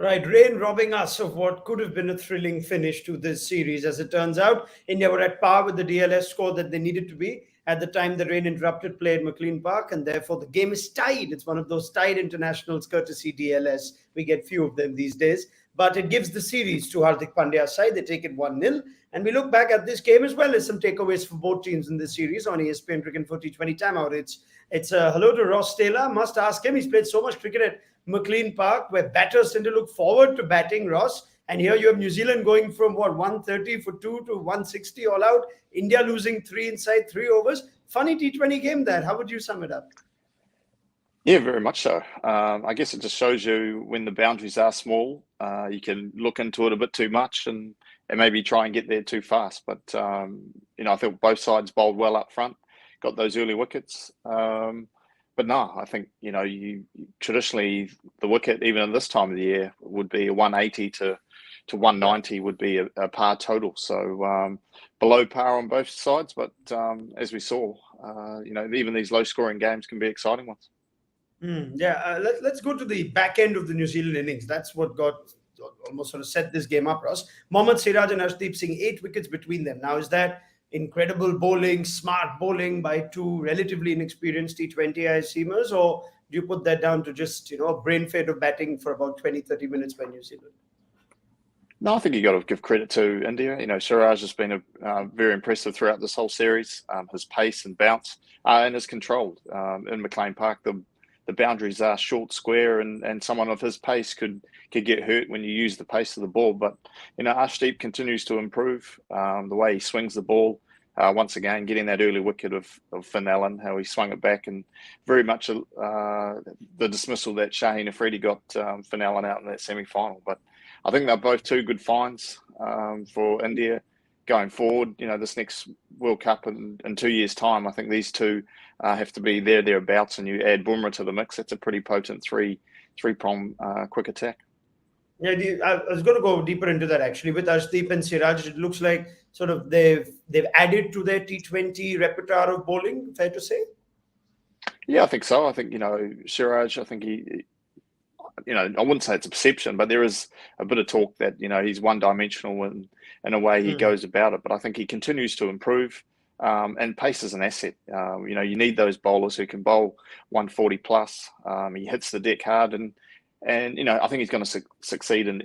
Right, rain robbing us of what could have been a thrilling finish to this series. As it turns out, India were at par with the DLS score that they needed to be. At the time, the rain interrupted play at McLean Park, and therefore the game is tied. It's one of those tied internationals, courtesy DLS. We get few of them these days. But it gives the series to Hardik Pandya's side. They take it 1-0. And we look back at this game as well as some takeaways for both teams in this series on ESPN Cricket for T20 timeout. It's a hello to Ross Taylor. Must ask him. He's played so much cricket at McLean Park, where batters tend to look forward to batting, Ross. And here you have New Zealand going from 130 for 2 to 160 all out. India losing 3 inside 3 overs. Funny T20 game there. How would you sum it up? Yeah, very much so. I guess it just shows you when the boundaries are small, you can look into it a bit too much and maybe try and get there too fast. But, I think both sides bowled well up front, got those early wickets. But no, I think, you traditionally the wicket, even at this time of the year, would be a 180 to 190 would be a par total. So below par on both sides. But as we saw, even these low scoring games can be exciting ones. Let's go to the back end of the New Zealand innings. That's what got almost sort of set this game up, Ross. Mohammad Siraj and Arshdeep Singh, 8 wickets between them. Now, is that incredible bowling, smart bowling by two relatively inexperienced T20I seamers, or do you put that down to just, a brain fade of batting for about 20-30 minutes by New Zealand? No, I think you got to give credit to India. Siraj has been very impressive throughout this whole series. His pace and bounce and his control in McLean Park. The boundaries are short, square, and someone of his pace could get hurt when you use the pace of the ball. But, Arshdeep continues to improve the way he swings the ball. Once again, getting that early wicket of Finn Allen, how he swung it back, and very much the dismissal that Shaheen Afridi got Finn Allen out in that semi-final. But I think they're both two good finds for India going forward. This next World Cup in 2 years' time, I think these two have to be thereabouts, and you add Bumrah to the mix. That's a pretty potent three-prong quick attack. Yeah, I was going to go deeper into that actually. With Arshdeep and Siraj, it looks like sort of they've added to their T20 repertoire of bowling. Fair to say? Yeah, I think so. I think Siraj. I think he. I wouldn't say it's a perception, but there is a bit of talk that he's one-dimensional in a way he goes about it. But I think he continues to improve, and pace is an asset. You need those bowlers who can bowl 140 plus. He hits the deck hard, and I think he's going to succeed in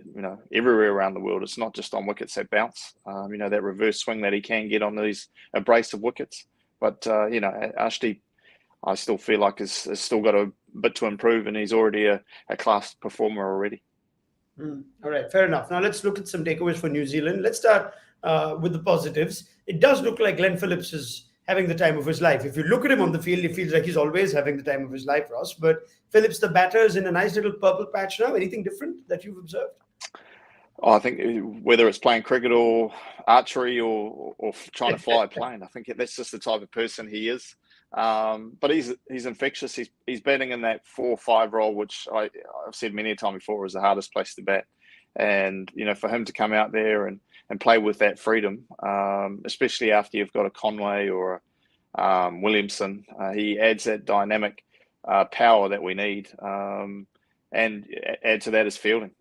everywhere around the world. It's not just on wickets that bounce. That reverse swing that he can get on these abrasive wickets. But Arshdeep, I still feel like has still got a bit to improve, and he's already a class performer already. All right, fair enough. Now let's look at some takeaways for New Zealand. Let's start with the positives. It does look like Glenn Phillips is having the time of his life. If you look at him on the field, it feels like he's always having the time of his life, Ross. But Phillips, the batter, is in a nice little purple patch now. Anything different that you've observed? I think whether it's playing cricket or archery or trying to fly a plane, I think that's just the type of person he is. But he's infectious. He's batting in that 4-5 role, which I've said many a time before is the hardest place to bat. And for him to come out there and play with that freedom, especially after you've got a Conway or a Williamson, he adds that dynamic power that we need. And add to that his fielding.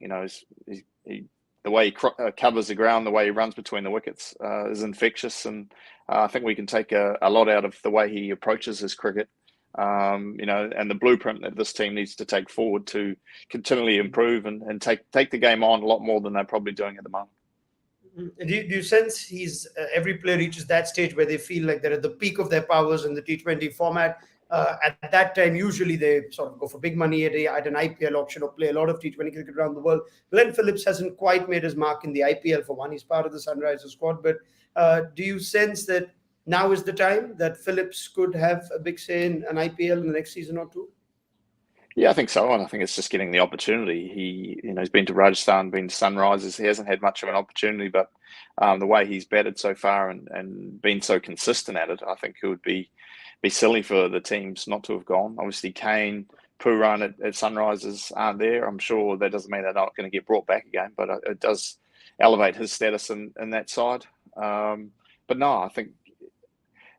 The way he covers the ground, the way he runs between the wickets is infectious, and I think we can take a lot out of the way he approaches his cricket, and the blueprint that this team needs to take forward to continually improve and take the game on a lot more than they're probably doing at the moment. Do you sense every player reaches that stage where they feel like they're at the peak of their powers in the T20 format? At that time, usually they sort of go for big money at an IPL auction or play a lot of T20 cricket around the world. Glenn Phillips hasn't quite made his mark in the IPL for one. He's part of the Sunrisers squad. But do you sense that now is the time that Phillips could have a big say in an IPL in the next season or two? Yeah, I think so. And I think it's just getting the opportunity. He's been to Rajasthan, been to Sunrisers. He hasn't had much of an opportunity, but the way he's batted so far and been so consistent at it, I think it would be silly for the teams not to have gone. Obviously, Kane, Pooran at Sunrisers aren't there. I'm sure that doesn't mean they're not going to get brought back again, but it does elevate his status in that side. But no, I think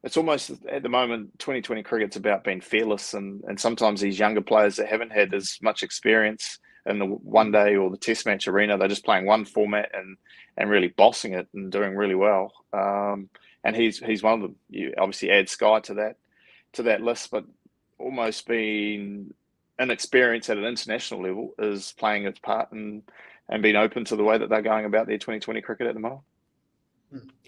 it's almost at the moment 2020 cricket's about being fearless, and sometimes these younger players that haven't had as much experience in the one day or the test match arena, they're just playing one format and really bossing it and doing really well. And he's one of them. You obviously add Sky to that list, but almost being inexperienced at an international level is playing its part and being open to the way that they're going about their 2020 cricket at the moment.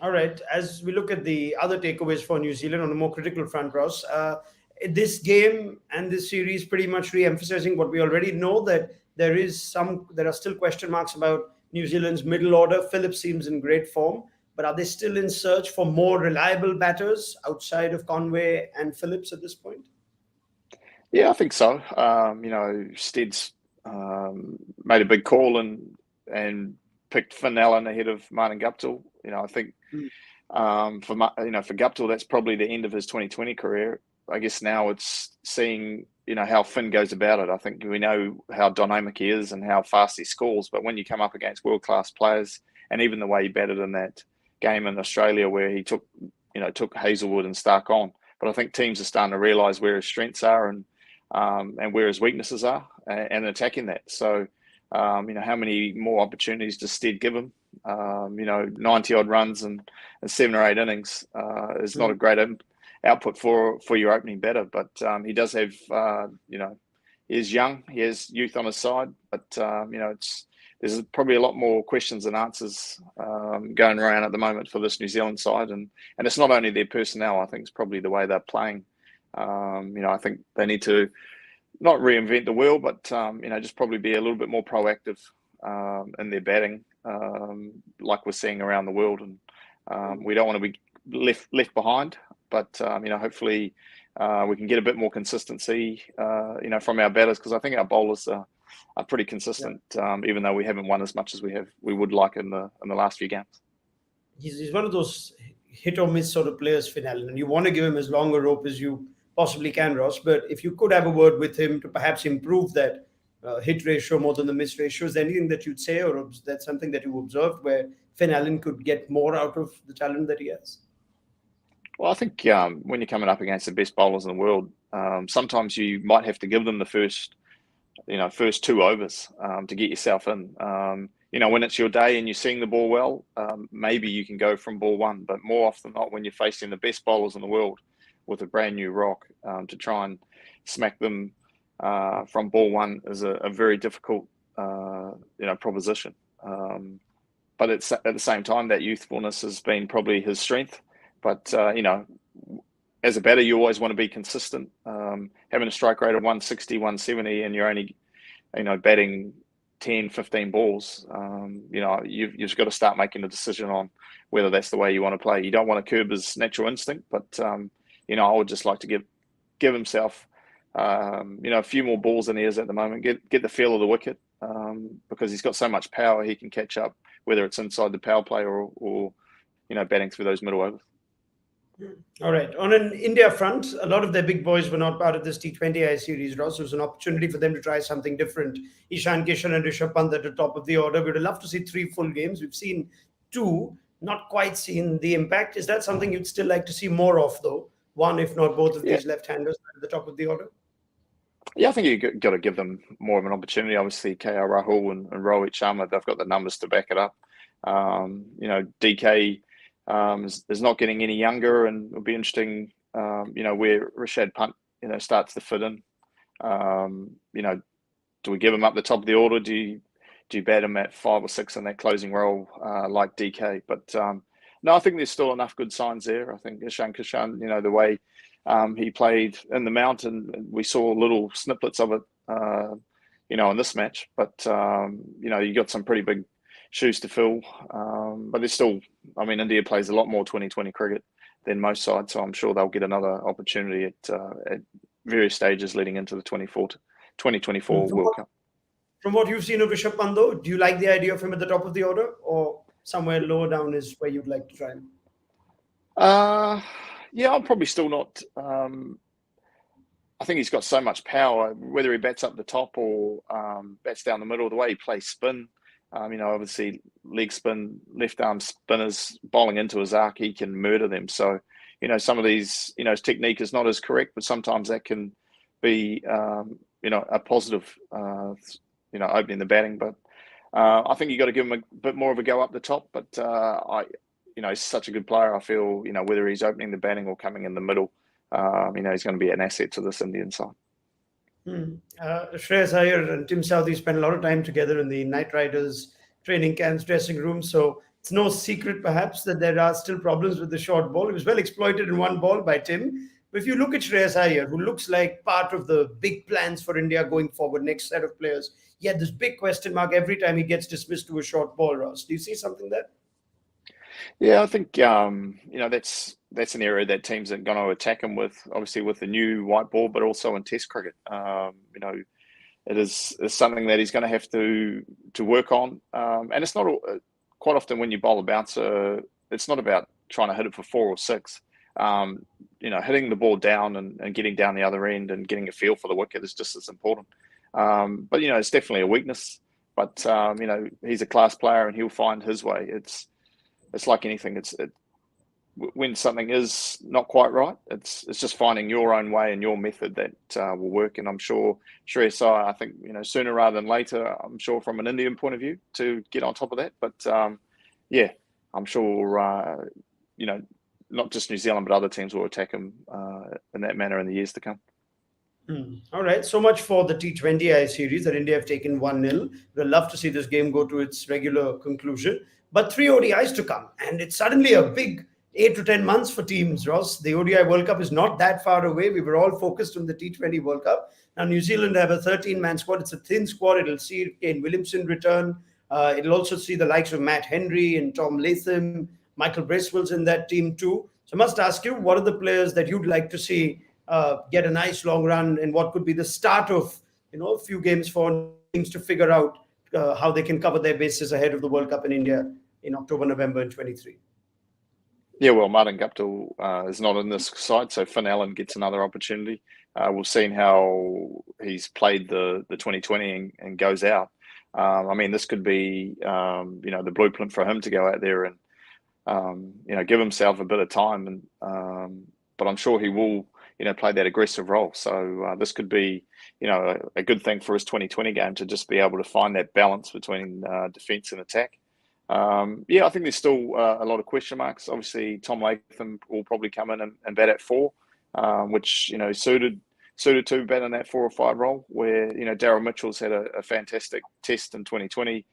All right. As we look at the other takeaways for New Zealand on a more critical front, Ross, this game and this series pretty much re-emphasizing what we already know, that there are still question marks about New Zealand's middle order. Phillips seems in great form, but are they still in search for more reliable batters outside of Conway and Phillips at this point? Yeah, I think so. Stead's made a big call and picked Finn Allen ahead of Martin Guptill. I think for Guptill, that's probably the end of his 2020 career. I guess now it's seeing how Finn goes about it. I think we know how dynamic he is and how fast he scores, but when you come up against world-class players, and even the way he batted in that game in Australia where he took Hazelwood and Stark on, but I think teams are starting to realise where his strengths are and where his weaknesses are and attacking that. So, how many more opportunities does Stead give him? 90 odd runs and 7 or 8 innings is not a great output for your opening batter, but he does have, he is young, he has youth on his side, but there's probably a lot more questions than answers going around at the moment for this New Zealand side, and it's not only their personnel. I think it's probably the way they're playing. I think they need to not reinvent the wheel, but just probably be a little bit more proactive in their batting, like we're seeing around the world. And we don't want to be left behind, but hopefully we can get a bit more consistency, from our batters, because I think our bowlers are pretty consistent, even though we haven't won as much as we would like in the last few games. He's one of those hit or miss sort of players, Finn Allen, and you want to give him as long a rope as you possibly can, Ross. But if you could have a word with him to perhaps improve that hit ratio more than the miss ratio, is there anything that you'd say, or that's something that you observed where Finn Allen could get more out of the talent that he has? Well, I think when you're coming up against the best bowlers in the world, sometimes you might have to give them the first 2 overs to get yourself in. When it's your day and you're seeing the ball well, maybe you can go from ball 1. But more often than not, when you're facing the best bowlers in the world with a brand new rock, to try and smack them from ball 1 is a very difficult, proposition. But it's at the same time, that youthfulness has been probably his strength. But, as a batter, you always want to be consistent. Having a strike rate of 160, 170, and you're only, batting 10, 15 balls, you've just got to start making a decision on whether that's the way you want to play. You don't want to curb his natural instinct, but, I would just like to give himself, a few more balls in the ears at the moment, get the feel of the wicket, because he's got so much power, he can catch up, whether it's inside the power play or batting through those middle overs. All right. On an India front, a lot of their big boys were not part of this T20I series, Ross. It was an opportunity for them to try something different. Ishan Kishan and Rishabh Pant at the top of the order. We would love to see 3 full games. We've seen 2, not quite seen the impact. Is that something you'd still like to see more of, though? One, if not both of these left-handers at the top of the order? Yeah, I think you've got to give them more of an opportunity. Obviously, KR Rahul and Rohit Sharma, they've got the numbers to back it up. DK is not getting any younger, and it'll be interesting, where Rishabh Pant, starts to fit in. Do we give him up the top of the order? Do you bat him at 5 or 6 in that closing role, like DK? But no, I think there's still enough good signs there. I think Ishan Kishan, the way he played in the mountain, we saw little snippets of it, in this match. But you got some pretty big shoes to fill. But there's still, India plays a lot more 2020 cricket than most sides, so I'm sure they'll get another opportunity at various stages leading into the 2024 World Cup. From what you've seen of Rishabh Pant, though, do you like the idea of him at the top of the order, or somewhere lower down is where you'd like to try him? Yeah, I'm probably still not. I think he's got so much power, whether he bats up the top or bats down the middle, the way he plays spin. Obviously leg spin, left arm spinners bowling into his arc, he can murder them. So, some of these, his technique is not as correct, but sometimes that can be, a positive, opening the batting. But I think you got to give him a bit more of a go up the top. But he's such a good player. I feel, whether he's opening the batting or coming in the middle, he's going to be an asset to this Indian side. Shreyas Iyer and Tim Southee spent a lot of time together in the Knight Riders training camps, dressing room. So it's no secret, perhaps, that there are still problems with the short ball. It was well exploited in one ball by Tim. But if you look at Shreyas Iyer, who looks like part of the big plans for India going forward, next set of players, he had this big question mark every time he gets dismissed to a short ball, Ross. Do you see something there? Yeah, I think that's an area that teams are going to attack him with, obviously with the new white ball, but also in Test cricket. It is something that he's going to have to work on, and it's not quite often when you bowl a bouncer, it's not about trying to hit it for 4 or 6. Hitting the ball down and getting down the other end and getting a feel for the wicket is just as important. But it's definitely a weakness. But he's a class player and he'll find his way. It's like anything. When something is not quite right, it's just finding your own way and your method that will work. And I'm sure Shreyas Iyer, I think sooner rather than later, I'm sure from an Indian point of view to get on top of that. But I'm sure not just New Zealand but other teams will attack him in that manner in the years to come. All right, so much for the T20I series that India have taken 1-0. We'd love to see this game go to its regular conclusion. But 3 ODIs to come, and it's suddenly a big 8 to 10 months for teams, Ross. The ODI World Cup is not that far away. We were all focused on the T20 World Cup. Now, New Zealand have a 13-man squad. It's a thin squad. It'll see Kane Williamson return. It'll also see the likes of Matt Henry and Tom Latham. Michael Bracewell's in that team too. So I must ask you, what are the players that you'd like to see get a nice long run, and what could be the start of a few games for teams to figure out how they can cover their bases ahead of the World Cup in India in October, November in 23? Yeah, well, Martin Guptill is not in this side, so Finn Allen gets another opportunity. We've seen how he's played the 2020 and goes out. This could be the blueprint for him to go out there and give himself a bit of time. And but I'm sure he will play that aggressive role. So this could be a good thing for his 2020 game to just be able to find that balance between defence and attack. I think there's still a lot of question marks. Obviously, Tom Latham will probably come in and bat at 4, which suited to bat in that 4 or 5 role. Where Daryl Mitchell's had a fantastic test in 2020,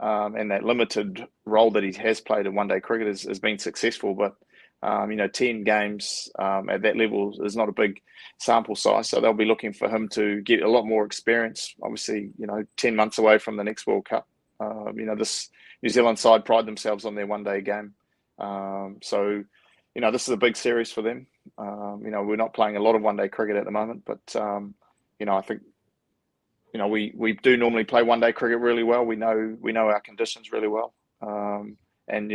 and that limited role that he has played in one-day cricket has been successful. But 10 games at that level is not a big sample size, so they'll be looking for him to get a lot more experience. Obviously, 10 months away from the next World Cup. This New Zealand side pride themselves on their one-day game. So this is a big series for them. We're not playing a lot of one-day cricket at the moment, but, I think, we do normally play one-day cricket really well. We know our conditions really well. And,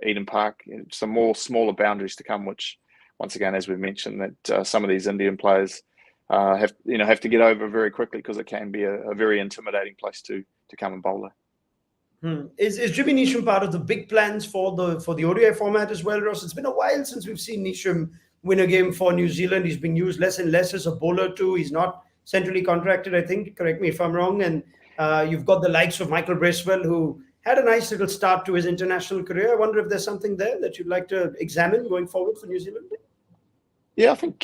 Eden Park, some more smaller boundaries to come, which, once again, as we've mentioned, that some of these Indian players have to get over very quickly because it can be a very intimidating place to come and bowl there. Is Jimmy Neesham part of the big plans for the ODI format as well, Ross? It's been a while since we've seen Neesham win a game for New Zealand. He's been used less and less as a bowler too. He's not centrally contracted, I think. Correct me if I'm wrong. And you've got the likes of Michael Bracewell, who had a nice little start to his international career. I wonder if there's something there that you'd like to examine going forward for New Zealand? Yeah, I think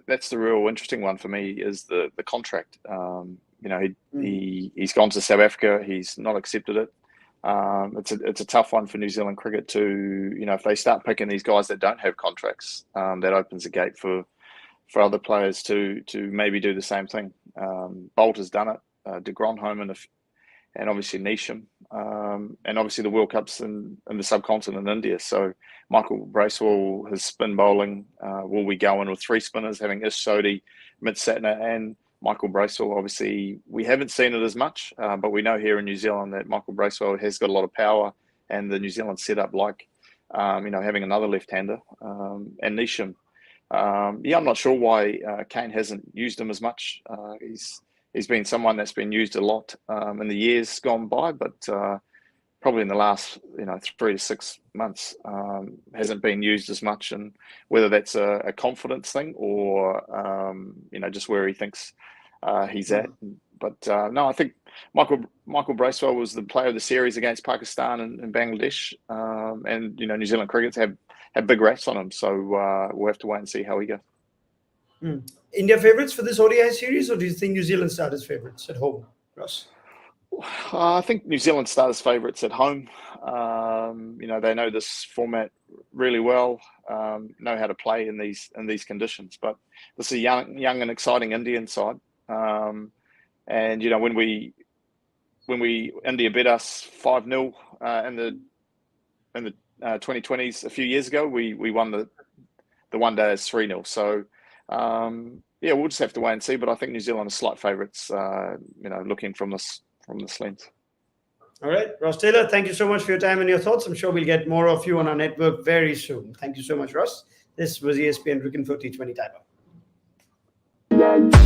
that's the real interesting one for me is the contract. He's gone to South Africa. He's not accepted it. It's a tough one for New Zealand cricket to, if they start picking these guys that don't have contracts, that opens the gate for other players to maybe do the same thing. Bolt has done it. De Grandhomme and obviously Neesham, and obviously the World Cups in the subcontinent in India. So Michael Bracewell, his spin bowling, will we go in with 3 spinners, having Ish Sodhi, Mitch Satner and Michael Bracewell? Obviously, we haven't seen it as much, but we know here in New Zealand that Michael Bracewell has got a lot of power, and the New Zealand setup, like having another left-hander and Neesham. I'm not sure why Kane hasn't used him as much. He's been someone that's been used a lot in the years gone by, but probably in the last 3 to 6 months hasn't been used as much, and whether that's a confidence thing or just where he thinks he's at. But no, I think Michael Bracewell was the player of the series against Pakistan and Bangladesh, and New Zealand crickets have big raps on him, so we'll have to wait and see how he goes. India favourites for this ODI series, or do you think New Zealand start as favourites at home, Ross? I think New Zealand start as favourites at home. They know this format really well, know how to play in these conditions. But this is a young and exciting Indian side, and when India beat us 5-0 in the 2020s a few years ago, we won the one day as 3-0. So we'll just have to wait and see. But I think New Zealand are slight favourites. Looking from this lens. All right, Ross Taylor, thank you so much for your time and your thoughts. I'm sure we'll get more of you on our network very soon. Thank you so much, Ross. This was ESPN Cricket for T20 Timer.